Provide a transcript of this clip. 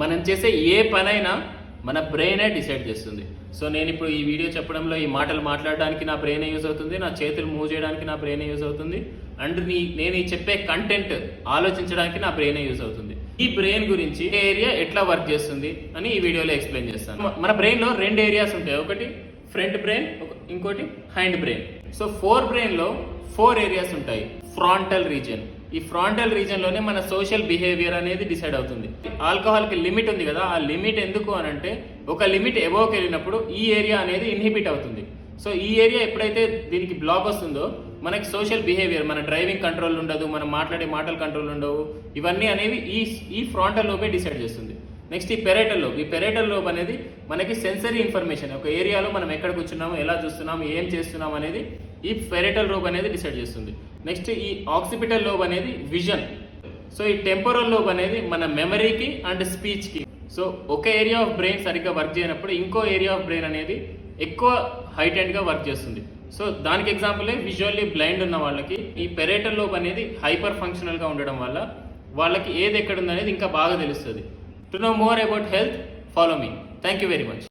మనం చేసే ఏ పనైనా మన బ్రెయినే డిసైడ్ చేస్తుంది. సో నేను ఇప్పుడు ఈ వీడియో చెప్పడంలో ఈ మాటలు మాట్లాడడానికి నా బ్రెయినే యూజ్ అవుతుంది, నా చేతులు మూవ్ చేయడానికి నా బ్రెయినే యూజ్ అవుతుంది, అండ్ నేను ఈ చెప్పే కంటెంట్ ఆలోచించడానికి నా బ్రెయినే యూజ్ అవుతుంది. ఈ బ్రెయిన్ గురించి ఏ ఏరియా ఎట్లా వర్క్ చేస్తుంది అని ఈ వీడియోలో ఎక్స్ప్లెయిన్ చేస్తాను. మన బ్రెయిన్లో 2 ఏరియాస్ ఉంటాయి, ఒకటి ఫ్రంట్ బ్రెయిన్, ఇంకోటి హైండ్ బ్రెయిన్. సో ఫోర్ బ్రెయిన్లో 4 ఏరియాస్ ఉంటాయి. ఫ్రాంటల్ రీజియన్, ఈ ఫ్రాంటల్ రీజియన్ లోనే మన సోషల్ బిహేవియర్ అనేది డిసైడ్ అవుతుంది. ఆల్కహాల్ కి లిమిట్ ఉంది కదా, ఆ లిమిట్ ఎందుకు అని అంటే ఒక లిమిట్ ఎబోవ్కి వెళ్ళినప్పుడు ఈ ఏరియా అనేది ఇన్హిబిట్ అవుతుంది. సో ఈ ఏరియా ఎప్పుడైతే దీనికి బ్లాక్ వస్తుందో మనకి సోషల్ బిహేవియర్, మన డ్రైవింగ్ కంట్రోల్ ఉండదు, మనం మాట్లాడే మాటలు కంట్రోల్ ఉండవు, ఇవన్నీ అనేవి ఈ ఫ్రాంటల్ లోపే డిసైడ్ చేస్తుంది. నెక్స్ట్ ఈ పెరేటల్ లోబ్ అనేది మనకి సెన్సరీ ఇన్ఫర్మేషన్, ఒక ఏరియాలో మనం ఎక్కడ కూర్చున్నాము, ఎలా చూస్తున్నాము, ఏం చేస్తున్నాం అనేది ఈ పెరేటల్ లోబ్ అనేది డిసైడ్ చేస్తుంది. నెక్స్ట్ ఈ ఆక్సిపిటల్ లోబ్ అనేది విజన్. సో ఈ టెంపోరల్ లోబ్ అనేది మన మెమరీకి అండ్ స్పీచ్కి. సో ఒక ఏరియా ఆఫ్ బ్రెయిన్ సరిగ్గా వర్క్ చేయనప్పుడు ఇంకో ఏరియా ఆఫ్ బ్రెయిన్ అనేది ఎక్కువ హైటెండ్గా వర్క్ చేస్తుంది. సో దానికి ఎగ్జాంపులే విజువల్లీ బ్లైండ్ ఉన్న వాళ్ళకి ఈ పెరేటల్ లోబ్ అనేది హైపర్ ఫంక్షనల్గా ఉండడం వల్ల వాళ్ళకి ఏది ఎక్కడ ఉందనేది ఇంకా బాగా తెలుస్తుంది. To know more about health, follow me. Thank you very much.